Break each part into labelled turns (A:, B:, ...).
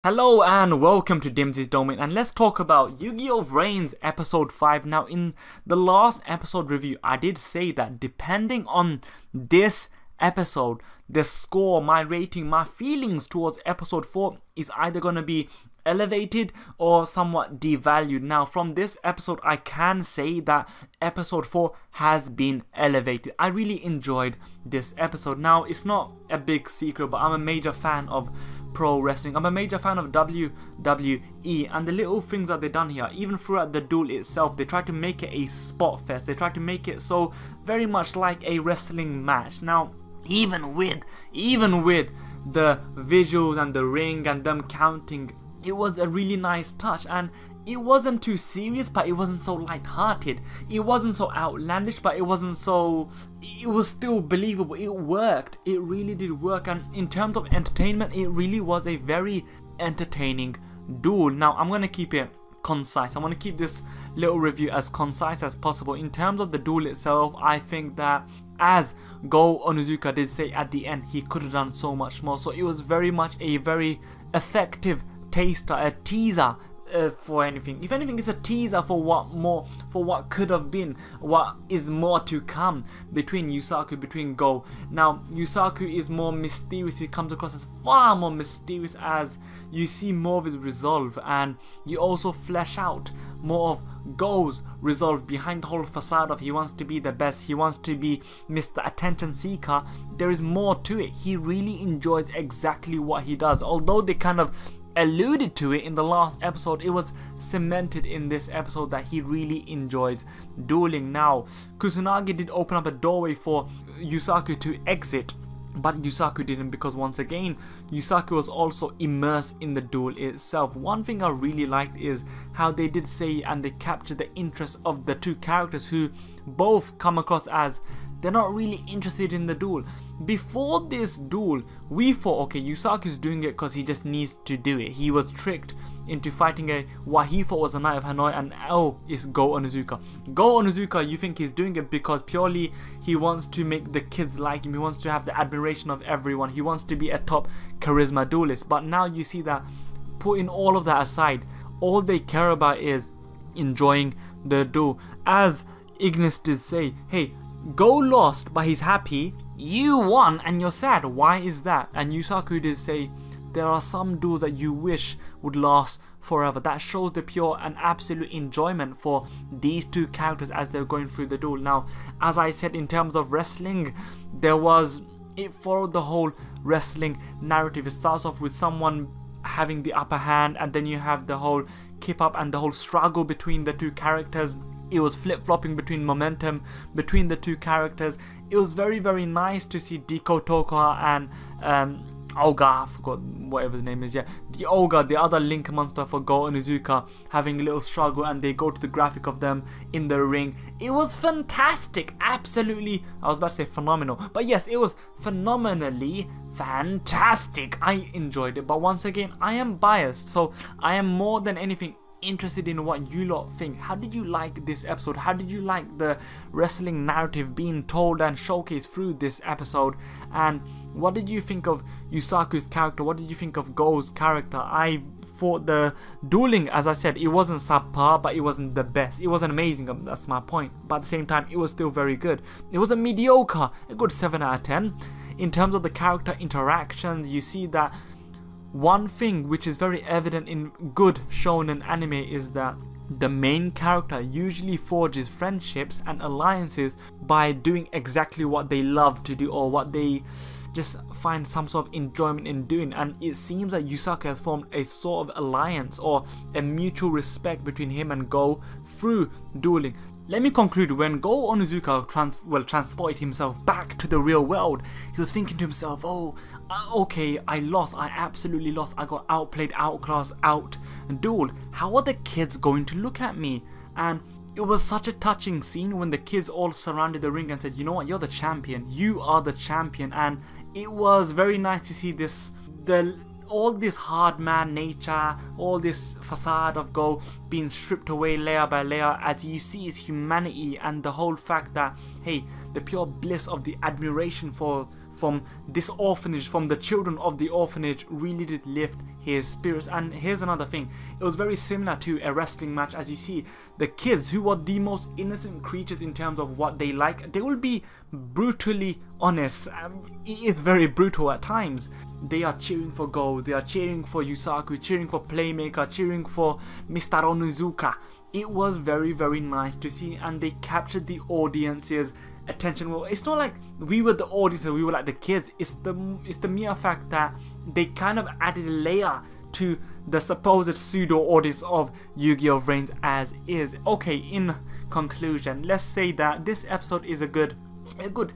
A: Hello and welcome to Dimsy's Domain, and let's talk about Yugioh Vrains episode 5. Now in the last episode review I did say that depending on this episode, the score, my rating, my feelings towards episode 4 is either going to be elevated or somewhat devalued. Now from this episode I can say that episode 4 has been elevated. I really enjoyed this episode. Now it's not a big secret, but I'm a major fan of pro wrestling. I'm a major fan of WWE, and the little things that they've done here, even throughout the duel itself, they try to make it a spot fest. They try to make it so very much like a wrestling match. Now even with the visuals and the ring and them counting, it was a really nice touch, and it wasn't too serious, but it wasn't so light-hearted. It wasn't so outlandish, but it wasn't so... it was still believable. It worked. It really did work, and in terms of entertainment, it really was a very entertaining duel. Now, I'm going to keep it concise. I want to keep this little review as concise as possible. In terms of the duel itself, I think that, as Go Onizuka did say at the end, he could have done so much more. So it was very much a very effective taster, a teaser for anything. If anything, it's a teaser for what could have been, what is more to come between between Go. Now Yusaku is more mysterious. He comes across as far more mysterious as you see more of his resolve, and you also flesh out more of Go's resolve behind the whole facade of he wants to be the best, he wants to be Mr. Attention Seeker. There is more to it. He really enjoys exactly what he does. Although they kind of alluded to it in the last episode, it was cemented in this episode that he really enjoys dueling. Now Kusanagi did open up a doorway for Yusaku to exit, but Yusaku didn't, because once again Yusaku was also immersed in the duel itself. One thing I really liked is how they did say and they captured the interest of the two characters, who both come across as they're not really interested in the duel. Before this duel, we thought, okay, Yusaku's doing it because he just needs to do it. He was tricked into fighting what he thought was a Knight of Hanoi, and oh, it's Go Onizuka. Go Onizuka, you think he's doing it because purely he wants to make the kids like him. He wants to have the admiration of everyone. He wants to be a top charisma duelist. But now you see that, putting all of that aside, all they care about is enjoying the duel. As Ignis did say, hey, Go lost but he's happy, you won and you're sad, why is that? And Yusaku did say there are some duels that you wish would last forever. That shows the pure and absolute enjoyment for these two characters as they're going through the duel. Now as I said, in terms of wrestling, it followed the whole wrestling narrative. It starts off with someone having the upper hand, and then you have the whole keep up and the whole struggle between the two characters. It was flip-flopping between momentum between the two characters. It was very, very nice to see Diko Toka and Olga, I forgot whatever his name is, yeah, the Olga, the other link monster for Go Onizuka, having a little struggle, and they go to the graphic of them in the ring. It was fantastic, absolutely, I was about to say phenomenal, but yes, it was phenomenally fantastic. I enjoyed it, but once again, I am biased, so I am more than anything interested in what you lot think. How did you like this episode? How did you like the wrestling narrative being told and showcased through this episode? And what did you think of Yusaku's character? What did you think of Go's character? I thought the dueling, as I said, it wasn't subpar, but it wasn't the best. It wasn't amazing, that's my point, but at the same time it was still very good. It was a mediocre, a good 7 out of 10. In terms of the character interactions, you see that one thing which is very evident in good shonen anime is that the main character usually forges friendships and alliances by doing exactly what they love to do, or what they just find some sort of enjoyment in doing. And it seems that Yusaku has formed a sort of alliance or a mutual respect between him and Go through dueling. Let me conclude, when Go Onizuka transported himself back to the real world, he was thinking to himself, oh, okay, I lost, I absolutely lost, I got outplayed, outclassed, out-dueled. How are the kids going to look at me? And it was such a touching scene when the kids all surrounded the ring and said, you know what, you're the champion, you are the champion. And it was very nice to see this, all this hard man nature, all this facade of Go being stripped away layer by layer, as you see his humanity and the whole fact that, hey, the pure bliss of the admiration for from this orphanage, from the children of the orphanage, really did lift his spirits. And here's another thing, it was very similar to a wrestling match. As you see, the kids, who are the most innocent creatures in terms of what they like, they will be brutally honest. It's very brutal at times. They are cheering for Go, they are cheering for Yusaku, cheering for Playmaker, cheering for Mr. Onizuka. It was very, very nice to see, and they captured the audience's attention. Well, it's not like we were the audience and we were like the kids. It's the mere fact that they kind of added a layer to the supposed pseudo audience of Yugioh Vrains as is. Okay, in conclusion, let's say that this episode is a good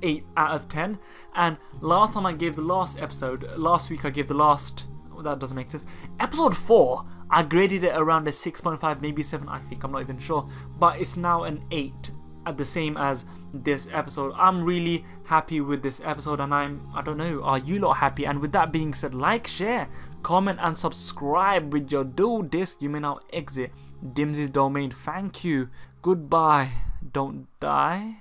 A: 8 out of 10. And last time I gave the last episode, last week I gave the last, that doesn't make sense, episode 4, I graded it around a 6.5, maybe 7, I think, I'm not even sure, but it's now an 8, at the same as this episode. I'm really happy with this episode, and I don't know, are you lot happy? And with that being said, like, share, comment and subscribe with your duelist. You may now exit Dimsy's domain. Thank you, goodbye, don't die.